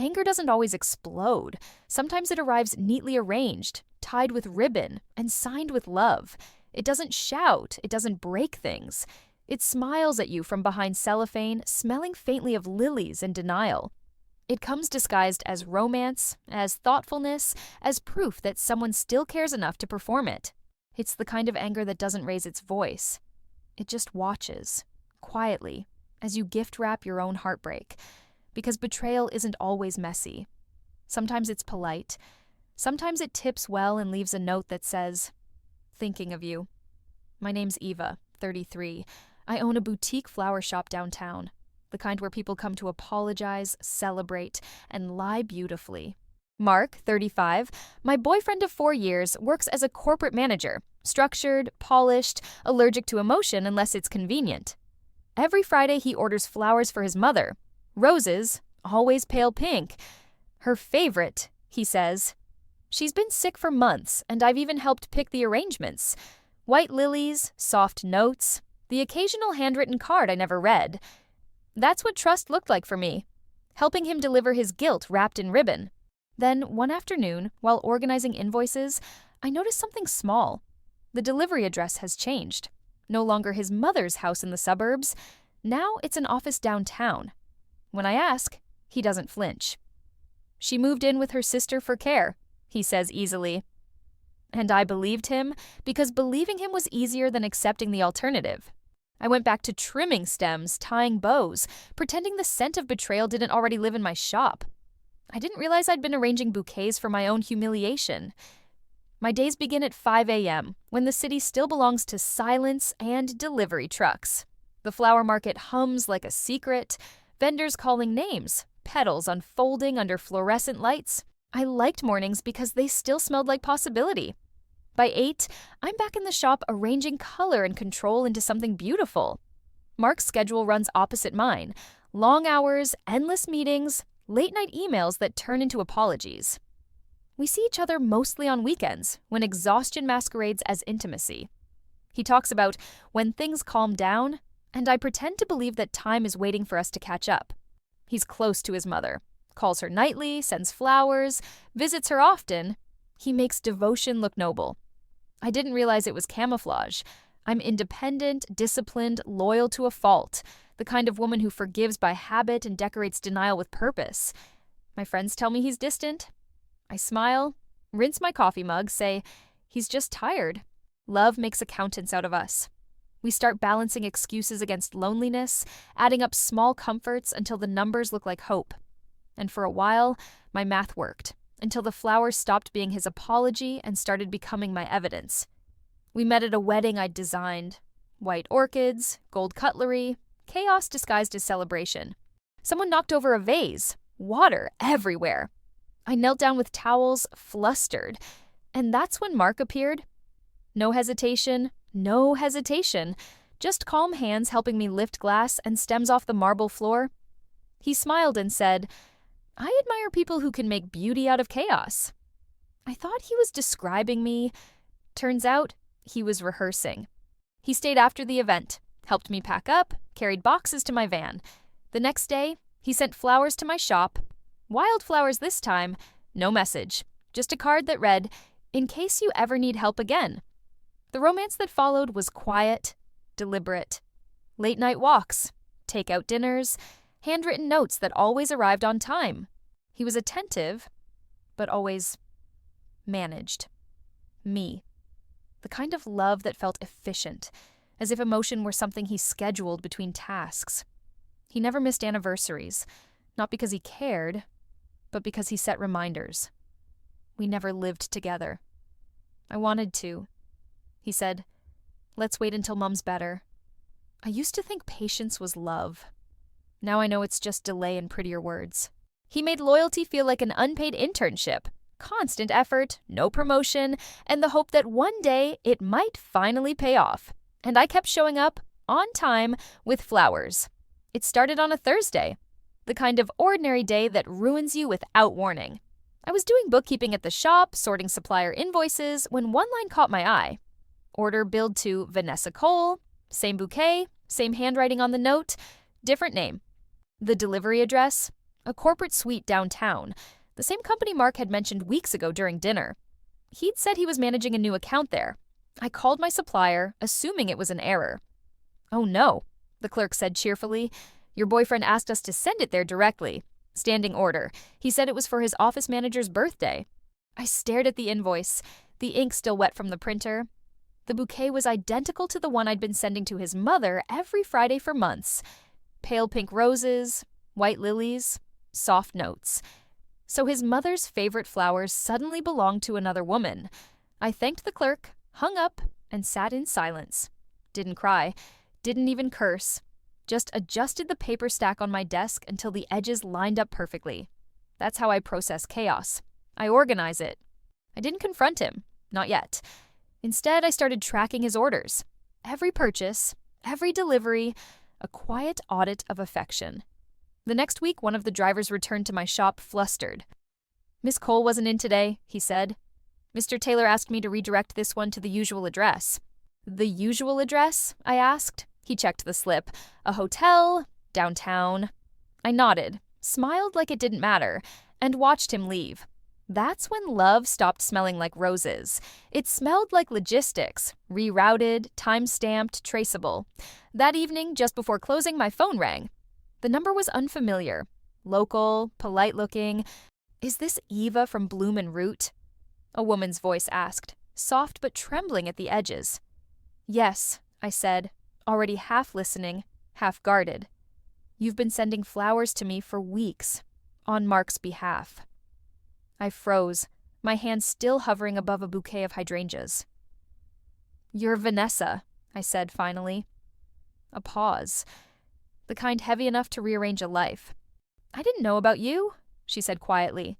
Anger doesn't always explode. Sometimes it arrives neatly arranged, tied with ribbon, and signed with love. It doesn't shout, it doesn't break things. It smiles at you from behind cellophane, smelling faintly of lilies and denial. It comes disguised as romance, as thoughtfulness, as proof that someone still cares enough to perform it. It's the kind of anger that doesn't raise its voice. It just watches, quietly, as you gift wrap your own heartbreak. Because betrayal isn't always messy. Sometimes it's polite. Sometimes it tips well and leaves a note that says, "Thinking of you. My name's Eva, 33. I own a boutique flower shop downtown. The kind where people come to apologize, celebrate, and lie beautifully. Mark, 35. My boyfriend of 4 years works as a corporate manager. Structured, polished, allergic to emotion unless it's convenient. Every Friday he orders flowers for his mother. Roses, always pale pink. Her favorite, he says. She's been sick for months, and I've even helped pick the arrangements. White lilies, soft notes, the occasional handwritten card I never read. That's what trust looked like for me, helping him deliver his guilt wrapped in ribbon. Then, one afternoon, while organizing invoices, I noticed something small. The delivery address has changed. No longer his mother's house in the suburbs. Now it's an office downtown. When I ask, he doesn't flinch. She moved in with her sister for care, he says easily. And I believed him because believing him was easier than accepting the alternative. I went back to trimming stems, tying bows, pretending the scent of betrayal didn't already live in my shop. I didn't realize I'd been arranging bouquets for my own humiliation. My days begin at 5 a.m., when the city still belongs to silence and delivery trucks. The flower market hums like a secret, vendors calling names, petals unfolding under fluorescent lights. I liked mornings because they still smelled like possibility. By 8, I'm back in the shop arranging color and control into something beautiful. Mark's schedule runs opposite mine. Long hours, endless meetings, late-night emails that turn into apologies. We see each other mostly on weekends, when exhaustion masquerades as intimacy. He talks about when things calm down, and I pretend to believe that time is waiting for us to catch up. He's close to his mother, calls her nightly, sends flowers, visits her often. He makes devotion look noble. I didn't realize it was camouflage. I'm independent, disciplined, loyal to a fault, the kind of woman who forgives by habit and decorates denial with purpose. My friends tell me he's distant. I smile, rinse my coffee mug, say, he's just tired. Love makes accountants out of us. We start balancing excuses against loneliness, adding up small comforts until the numbers look like hope. And for a while, my math worked, until the flowers stopped being his apology and started becoming my evidence. We met at a wedding I'd designed. White orchids, gold cutlery, chaos disguised as celebration. Someone knocked over a vase, water everywhere. I knelt down with towels, flustered, and that's when Mark appeared. No hesitation, just calm hands helping me lift glass and stems off the marble floor. He smiled and said, "I admire people who can make beauty out of chaos." I thought he was describing me. Turns out, he was rehearsing. He stayed after the event, helped me pack up, carried boxes to my van. The next day, he sent flowers to my shop. Wildflowers this time, no message, just a card that read, "In case you ever need help again." The romance that followed was quiet, deliberate. Late-night walks, take-out dinners, handwritten notes that always arrived on time. He was attentive, but always managed. Me. The kind of love that felt efficient, as if emotion were something he scheduled between tasks. He never missed anniversaries, not because he cared, but because he set reminders. We never lived together. I wanted to. He said, "Let's wait until Mom's better." I used to think patience was love. Now I know it's just delay in prettier words. He made loyalty feel like an unpaid internship. Constant effort, no promotion, and the hope that one day it might finally pay off. And I kept showing up, on time, with flowers. It started on a Thursday, the kind of ordinary day that ruins you without warning. I was doing bookkeeping at the shop, sorting supplier invoices, when one line caught my eye. Order billed to Vanessa Cole, same bouquet, same handwriting on the note, different name. The delivery address, A corporate suite downtown, the same company Mark had mentioned weeks ago during dinner. He'd said he was managing a new account there. I called my supplier, assuming it was an error. "Oh no," the clerk said cheerfully. "Your boyfriend asked us to send it there directly. Standing order. He said it was for his office manager's birthday." I stared at the invoice, the ink still wet from the printer. The bouquet was identical to the one I'd been sending to his mother every Friday for months. Pale pink roses, white lilies, soft notes. So his mother's favorite flowers suddenly belonged to another woman. I thanked the clerk, hung up, and sat in silence. Didn't cry, didn't even curse. Just adjusted the paper stack on my desk until the edges lined up perfectly. That's how I process chaos. I organize it. I didn't confront him, not yet. Instead, I started tracking his orders. Every purchase, every delivery, a quiet audit of affection. The next week, one of the drivers returned to my shop flustered. "Miss Cole wasn't in today," he said. "Mr. Taylor asked me to redirect this one to the usual address." "The usual address?" I asked. He checked the slip. "A hotel, downtown." I nodded, smiled like it didn't matter, and watched him leave. That's when love stopped smelling like roses. It smelled like logistics, rerouted, time-stamped, traceable. That evening, just before closing, my phone rang. The number was unfamiliar. Local, polite-looking. "Is this Eva from Bloom and Root?" A woman's voice asked, soft but trembling at the edges. "Yes," I said, already half listening, half guarded. "You've been sending flowers to me for weeks, on Mark's behalf." I froze, my hand still hovering above a bouquet of hydrangeas. "You're Vanessa," I said finally. A pause, the kind heavy enough to rearrange a life. "I didn't know about you," she said quietly.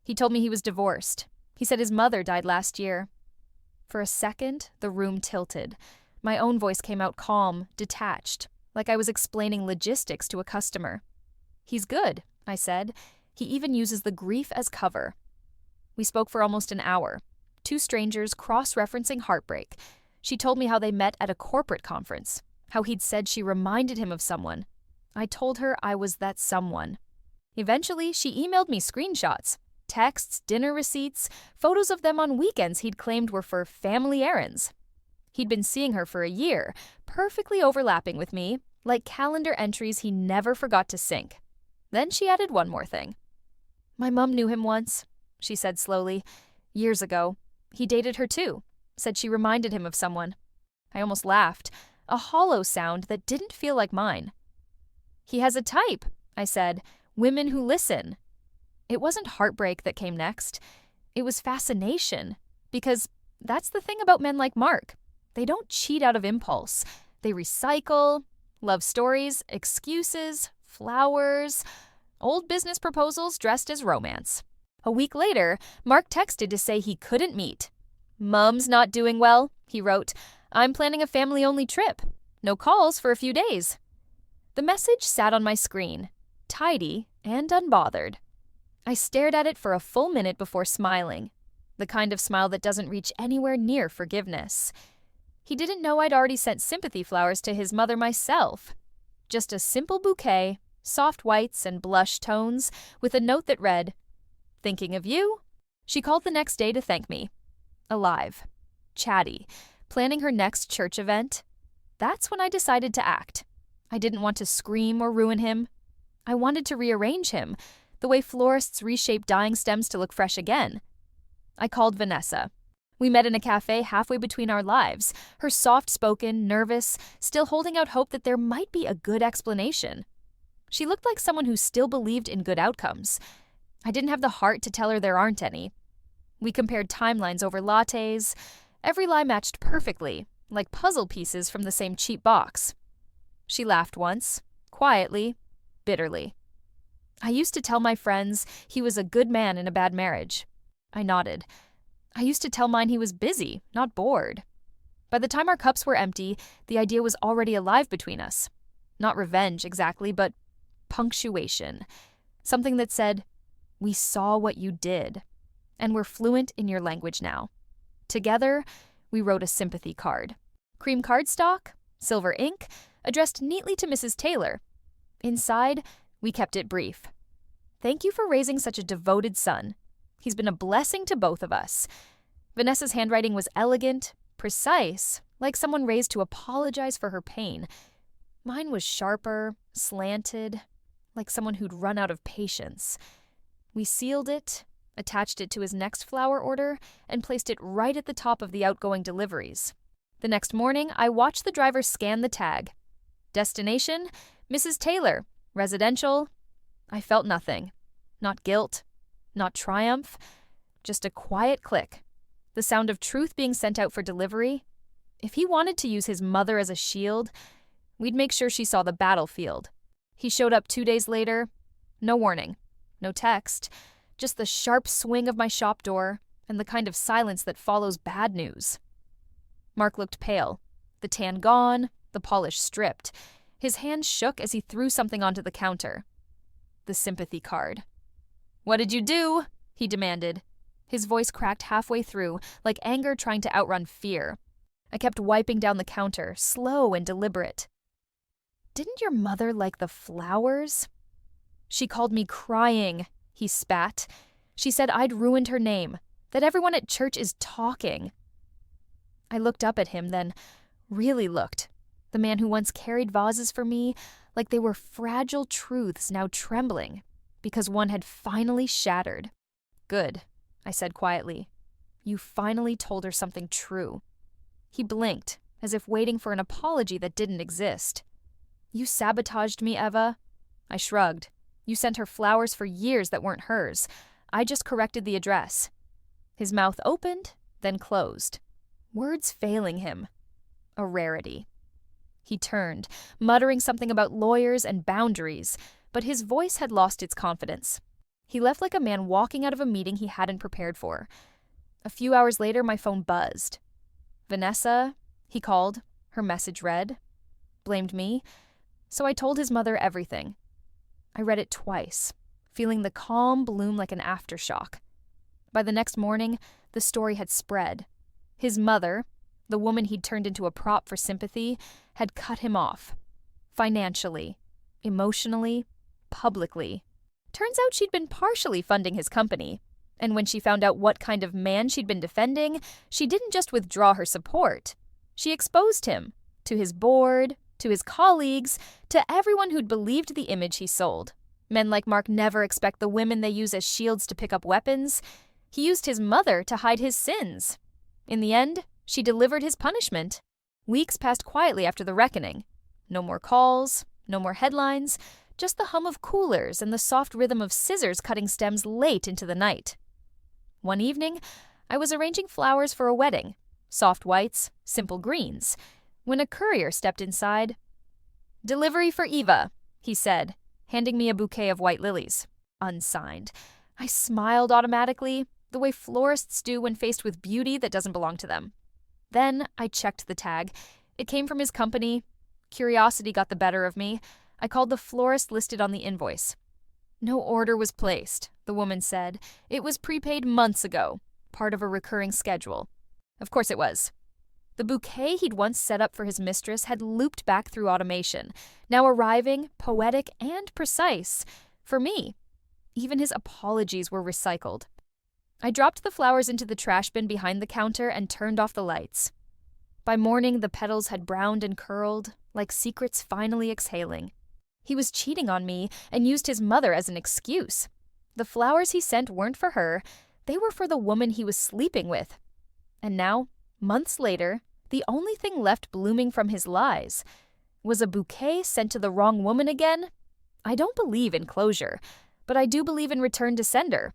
"He told me he was divorced. He said his mother died last year." For a second, the room tilted. My own voice came out calm, detached, like I was explaining logistics to a customer. "He's good," I said. "He even uses the grief as cover." We spoke for almost an hour. Two strangers cross-referencing heartbreak. She told me how they met at a corporate conference, how he'd said she reminded him of someone. I told her I was that someone. Eventually, she emailed me screenshots, texts, dinner receipts, photos of them on weekends he'd claimed were for family errands. He'd been seeing her for a year, perfectly overlapping with me, like calendar entries he never forgot to sync. Then she added one more thing. "My mom knew him once," she said slowly. "Years ago. He dated her too. Said she reminded him of someone." I almost laughed, a hollow sound that didn't feel like mine. "He has a type," I said. "Women who listen." It wasn't heartbreak that came next. It was fascination. Because that's the thing about men like Mark. They don't cheat out of impulse. They recycle, love stories, excuses, flowers, old business proposals dressed as romance. A week later, Mark texted to say he couldn't meet. "Mum's not doing well," he wrote. "I'm planning a family-only trip. No calls for a few days." The message sat on my screen, tidy and unbothered. I stared at it for a full minute before smiling, the kind of smile that doesn't reach anywhere near forgiveness. He didn't know I'd already sent sympathy flowers to his mother myself. Just a simple bouquet, soft whites and blush tones, with a note that read, "Thinking of you." She called the next day to thank me. Alive, chatty, planning her next church event. That's when I decided to act. I didn't want to scream or ruin him. I wanted to rearrange him, the way florists reshape dying stems to look fresh again. I called Vanessa. We met in a cafe halfway between our lives, her soft-spoken, nervous, still holding out hope that there might be a good explanation. She looked like someone who still believed in good outcomes. I didn't have the heart to tell her there aren't any. We compared timelines over lattes. Every lie matched perfectly, like puzzle pieces from the same cheap box. She laughed once, quietly, bitterly. "I used to tell my friends he was a good man in a bad marriage." I nodded. "I used to tell mine he was busy, not bored." By the time our cups were empty, the idea was already alive between us. Not revenge, exactly, but punctuation. Something that said, "We saw what you did, and we're fluent in your language now." Together, we wrote a sympathy card. Cream cardstock, silver ink, addressed neatly to Mrs. Taylor. Inside, we kept it brief. Thank you for raising such a devoted son. He's been a blessing to both of us." Vanessa's handwriting was elegant, precise, like someone raised to apologize for her pain. Mine was sharper, slanted, like someone who'd run out of patience. We sealed it, attached it to his next flower order, and placed it right at the top of the outgoing deliveries. The next morning, I watched the driver scan the tag. Destination, Mrs. Taylor, residential. I felt nothing. Not guilt, not triumph, just a quiet click. The sound of truth being sent out for delivery. If he wanted to use his mother as a shield, we'd make sure she saw the battlefield. He showed up 2 days later. No warning, no text, just the sharp swing of my shop door and the kind of silence that follows bad news. Mark looked pale, the tan gone, the polish stripped. His hand shook as he threw something onto the counter. The sympathy card. "What did you do?" he demanded. His voice cracked halfway through, like anger trying to outrun fear. I kept wiping down the counter, slow and deliberate. "Didn't your mother like the flowers?" "She called me crying," he spat. "She said I'd ruined her name, that everyone at church is talking." I looked up at him, then really looked. The man who once carried vases for me like they were fragile truths now trembling because one had finally shattered. "Good," I said quietly. "You finally told her something true." He blinked, as if waiting for an apology that didn't exist. "You sabotaged me, Eva." I shrugged. "You sent her flowers for years that weren't hers. I just corrected the address." His mouth opened, then closed. Words failing him. A rarity. He turned, muttering something about lawyers and boundaries, but his voice had lost its confidence. He left like a man walking out of a meeting he hadn't prepared for. A few hours later, my phone buzzed. "Vanessa," he called. Her message read. Blamed me. So I told his mother everything. I read it twice, feeling the calm bloom like an aftershock. By the next morning, the story had spread. His mother, the woman he'd turned into a prop for sympathy, had cut him off. Financially, emotionally, publicly. Turns out she'd been partially funding his company. And when she found out what kind of man she'd been defending, she didn't just withdraw her support. She exposed him, to his board, to his colleagues, to everyone who'd believed the image he sold. Men like Mark never expect the women they use as shields to pick up weapons. He used his mother to hide his sins. In the end, she delivered his punishment. Weeks passed quietly after the reckoning. No more calls, no more headlines, just the hum of coolers and the soft rhythm of scissors cutting stems late into the night. One evening, I was arranging flowers for a wedding, soft whites, simple greens, when a courier stepped inside. "Delivery for Eva," he said, handing me a bouquet of white lilies, unsigned. I smiled automatically, the way florists do when faced with beauty that doesn't belong to them. Then I checked the tag. It came from his company. Curiosity got the better of me. I called the florist listed on the invoice. "No order was placed," the woman said. "It was prepaid months ago, part of a recurring schedule." Of course it was. The bouquet he'd once set up for his mistress had looped back through automation, now arriving, poetic and precise, for me. Even his apologies were recycled. I dropped the flowers into the trash bin behind the counter and turned off the lights. By morning, the petals had browned and curled, like secrets finally exhaling. He was cheating on me and used his mother as an excuse. The flowers he sent weren't for her, they were for the woman he was sleeping with. And now, months later, the only thing left blooming from his lies was a bouquet sent to the wrong woman again. I don't believe in closure, but I do believe in return to sender.